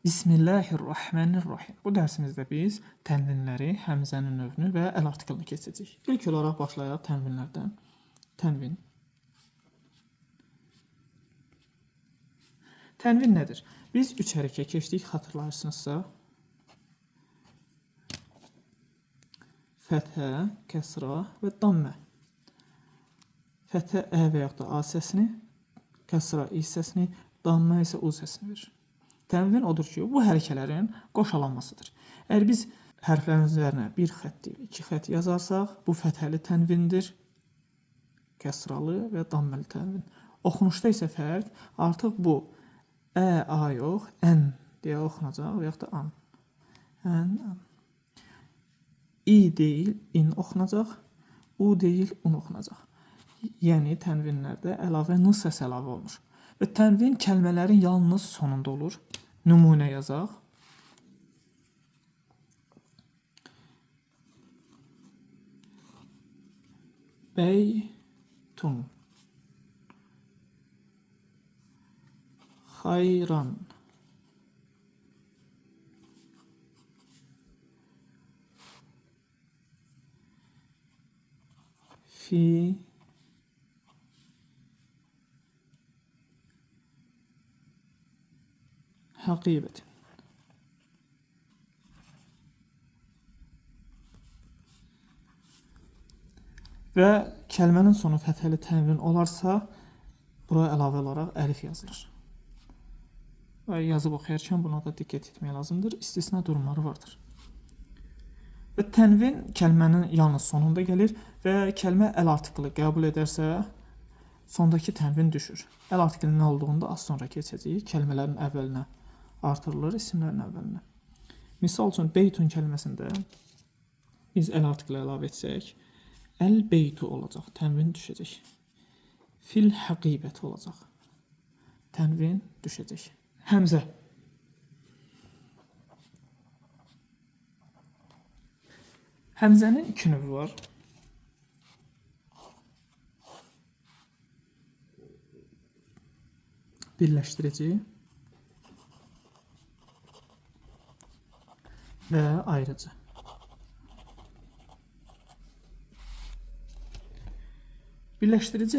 Bismillahirrahmanirrahim. Bu dərsimizdə biz tənvinləri, həmzənin növünü və əl artiklını keçəcəyik. İlk olaraq başlayaq tənvinlərdən. Tənvin. Tənvin nədir? Biz 3 hərəkə keçdik, xatırlayırsınızsa. Fəthə, kəsra və dammə. Fəthə ə və yaxud da a səsini, kəsra i səsini, dammə isə u səsini verir. Tənvin odur ki, bu hərəkələrin qoşalanmasıdır. Əgər biz hərflərin üzərinə bir xətt deyil, 2 xətt yazarsaq, bu fəthəli tənvindir, kəsralı və damməli tənvin. Oxunuşda isə fərq, artıq bu ə, a yox, ən deyə oxunacaq və yaxud da an. Ən, an. İ deyil, in oxunacaq, u deyil, un oxunacaq. Yəni, tənvinlərdə əlavə n səs əlavə olunur. Və tənvin kəlmələrin yalnız sonunda olur. Nümunə yazaq. Beytun. Xayran. Fi haqibətin. Və kəlmənin sonu fəthəli tənvin olarsa, buraya əlavə olaraq əlif yazılır. Və yazıb oxuyarkən buna da diqqət etmək lazımdır. İstisna durumları vardır. Və tənvin kəlmənin yalnız sonunda gəlir və kəlmə əl artiklı qəbul edərsə, sondakı tənvin düşür. Əl artiklinin nə olduğunu da az sonra keçəcəyik. Kəlmələrin əvvəlinə artırılır, isimlərin əvvəlinə. Misal üçün, beytun kəlməsində biz əl artiklə əlavə etsək, əl-beytu olacaq, tənvin düşəcək. Fil həqibət olacaq, tənvin düşəcək. Həmzə. Həmzənin 2 növü var. Birləşdirici və ayrıcı. Birləşdirici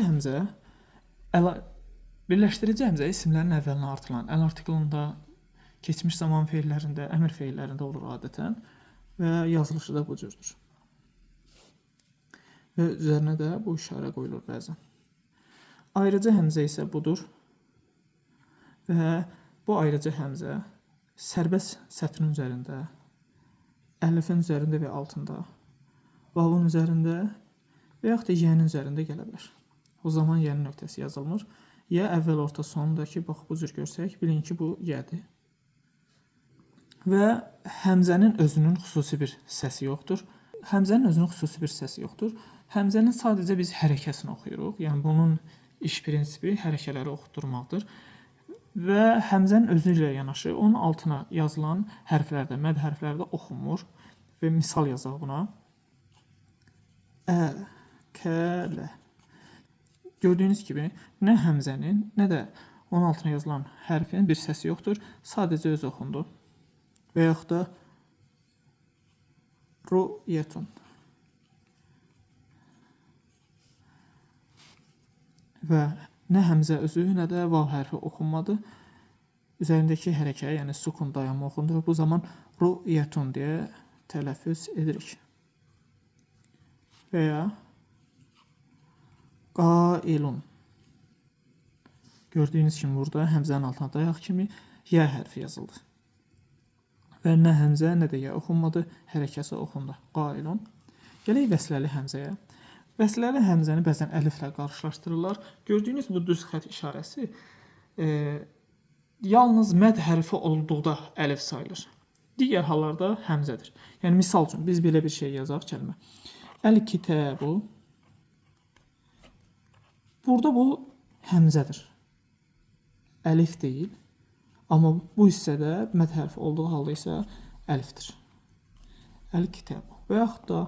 həmzə isimlərin əvvəlinə artılan əl artiklında, keçmiş zaman feillərində, əmr feillərində olur adətən və yazılışı da bu cürdür. Və üzərinə də bu işarə qoyulur bəzən. Ayrıcı həmzə isə budur və bu ayrıcı həmzə sərbəst sətrin üzərində, əlifin üzərində və altında, vavun üzərində və yaxud da yənin üzərində gələ bilər. O zaman yənin nöqtəsi yazılmır. Yə əvvəl, orta, sonundakı, bax bu cür görsək, bilin ki, bu yədir. Və həmzənin özünün xüsusi bir səsi yoxdur. Həmzənin sadəcə biz hərəkəsini oxuyuruq. Yəni, bunun iş prinsipi hərəkələri oxutdurmaqdır. Və həmzənin özü ilə yanaşı, onun altına yazılan hərflərdə, məd hərflərdə oxunmur. Və misal yazaq buna. Əkələ. Gördüyünüz kimi, nə həmzənin, nə də onun altına yazılan hərfin bir səsi yoxdur. Sadəcə öz oxundu. Və yaxud da ru'yetun. Və nə həmzə özü, nə də vav hərfi oxunmadı. Üzərindəki hərəkə, yəni sukun dayanma oxundu və bu zaman ru'yetun deyə tələffüz edirik. Və ya qailun. Gördüyünüz kimi burada həmzənin altına dayaq kimi yə hərfi yazıldı. Və nə həmzə, nə də yə oxunmadı, hərəkəsi oxundu. Qailun. Gələk vəsləli həmzəyə. Vəsləli həmzəni bəzən əliflə qarşılaşdırırlar. Gördüyünüz bu düz xət işarəsi yalnız məd hərfi olduqda əlif sayılır. Digər hallarda həmzədir. Yəni, misal üçün, biz belə bir şey yazaq kəlmə. Əl-kitəbu. Burada bu həmzədir. Əlif deyil. Amma bu hissədə məd hərfi olduğu halda isə əlifdir. Əl-kitəbu. Və yaxud da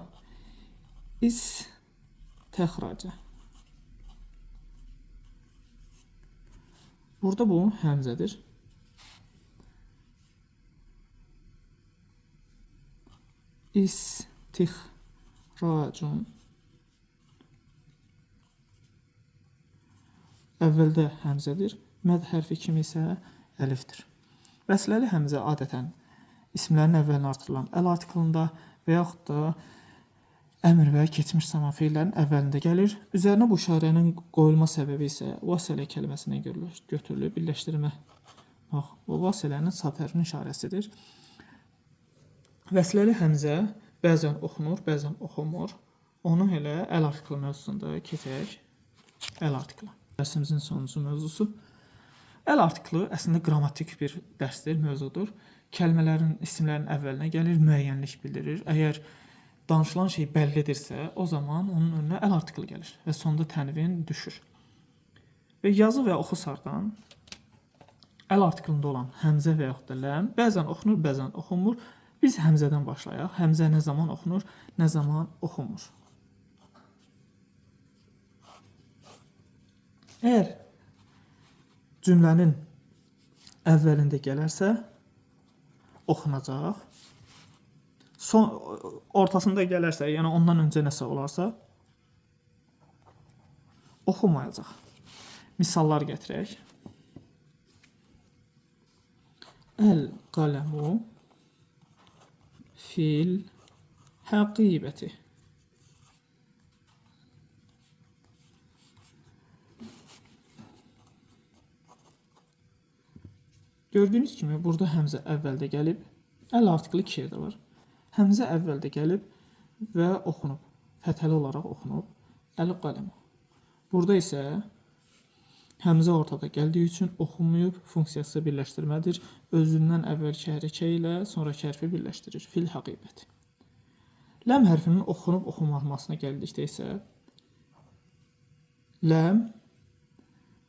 istəxracə. Burada bu həmzədir. İstixracun. Əvvəldə həmzədir. Məd hərfi kimi isə əlifdir. Vəsləli həmzə adətən isimlərin əvvəlinə artırılan əl artiklında və yaxud da əmr və keçmiş zaman feillərin əvvəlində gəlir. Üzərinə bu işarənin qoyulma səbəbi isə vasələ kəlməsindən götürülür. Birləşdirmə. Bax, bu vasələnin sap hərfinin işarəsidir. Vəsləli həmzə bəzən oxunur, bəzən oxunmur. Onu elə əl artiklı mövzusunda keçək. Əl artiklı. Dərsimizin sonuncu mövzusu. Əl artiklı əslində qrammatik bir dərsdir, mövzudur. Kəlmələrin, isimlərin əvvəlinə gəlir, müəyyənlik bildirir. Əgər danışılan şey bəllidirsə, o zaman onun önünə əl artiklı gəlir və sonda tənvin düşür. Və yazı və oxusardan əl artiklında olan həmzə və yaxud da ləm bəzən oxunur, bəzən oxunmur. Biz həmzədən başlayaq. Həmzə nə zaman oxunur, nə zaman oxunmur. Əgər cümlənin əvvəlində gələrsə, oxunacaq. Ortasında gələrsə, yəni ondan öncə nəsə olarsa, oxunmayacaq. Misallar gətirək. Əl-qələmu fil həqibəti. Gördüyünüz kimi, burada həmzə əvvəldə gəlib, əl artiklı 2 yerdə var. Həmzə əvvəldə gəlib və oxunub, fəthəli olaraq oxunub, əl-qələmu. Burada isə həmzə ortada gəldiyi üçün oxunmayıb, funksiyası birləşdirmədir. Özündən əvvəlki hərəkə ilə sonraki hərfi birləşdirir. Fil həqibəti. Ləm hərfinin oxunub oxunmamasına gəldikdə isə ləm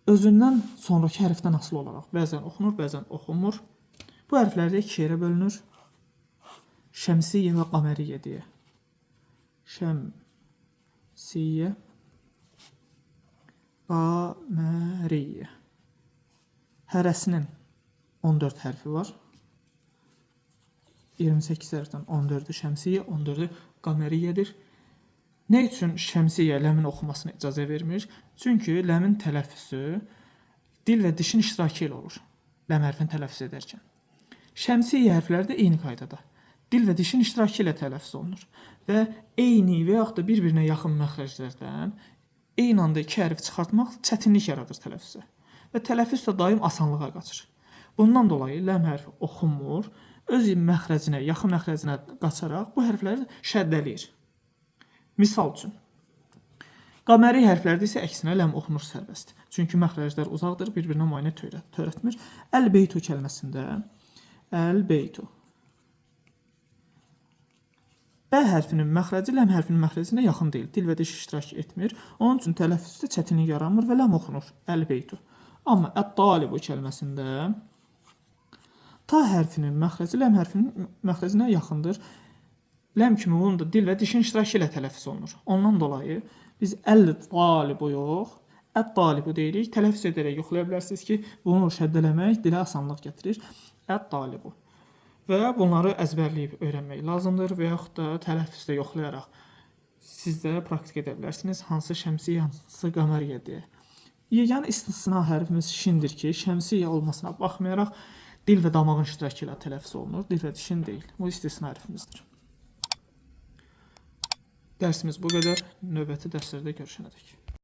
özündən sonraki hərfdən asılı olaraq bəzən oxunur, bəzən oxunmur. Bu hərflər də 2 yerə bölünür. Şəmsiyyə və qameriyyə deyə. Şəmsiyyə, qameriyyə. Hərəsinin 14 hərfi var. 28 hərfdən 14-ü şəmsiyyə, 14-ü qameriyyədir. Nə üçün şəmsiyyə ləmin oxumasına icazə vermir? Çünki ləmin tələffüzü dil və dişin iştirakı ilə olur. Ləm hərfini tələffüz edərkən. Şəmsiyyə hərfləri də eyni qaydada. Dil və dişin iştirakı ilə tələffüz olunur. Və eyni və yaxud da bir-birinə yaxın məxrəclərdən eyni anda 2 hərfi çıxartmaq çətinlik yaradır tələffüzə. Və tələffüz də daim asanlığa qaçır. Bundan dolayı ləm hərfi oxunmur, öz məxrəcinə, yaxın məxrəcinə qaçaraq bu hərfləri şəddələyir. Misal üçün, qameri hərflərdə isə əksinə ləm oxunur sərbəst. Çünki məxrəclər uzaqdır, bir-birinə maneə törətmir. Əl-beytu kəlməsində əl-beytu. Bə hərfinin məxrəci ləm hərfinin məxrəcinə yaxın deyil. Dil və diş iştirak etmir. Onun üçün tələffüzdə çətinlik yaranmır və ləm oxunur. Əl-beytu. Amma ət-talibu kəlməsində ta hərfinin məxrəci ləm hərfinin məxrəcinə yaxındır. Ləm kimi bunun da dil və dişin iştirakı ilə tələffüz olunur. Ondan dolayı biz əl-talibu yox, ət-talibu deyirik. Tələffüz edərək yoxlaya bilərsiniz ki, bunu şəddələmək dilə asanlıq gətirir. Ət-talibu. Və bunları əzbərləyib öyrənmək lazımdır və yaxud da tələffüzdə yoxlayaraq siz də praktik edə bilərsiniz. Hansı şəmsiyyə, hansı qameriyyə deyə. Yeganə istisna hərfimiz şindir ki, şəmsiyyə olmasına baxmayaraq dil və damağın iştirakı ilə tələffüz olunur. Dil və dişin deyil. Bu istisna hərfimizdir. Dərsimiz bu qədər. Növbəti dərslərdə görüşənədək.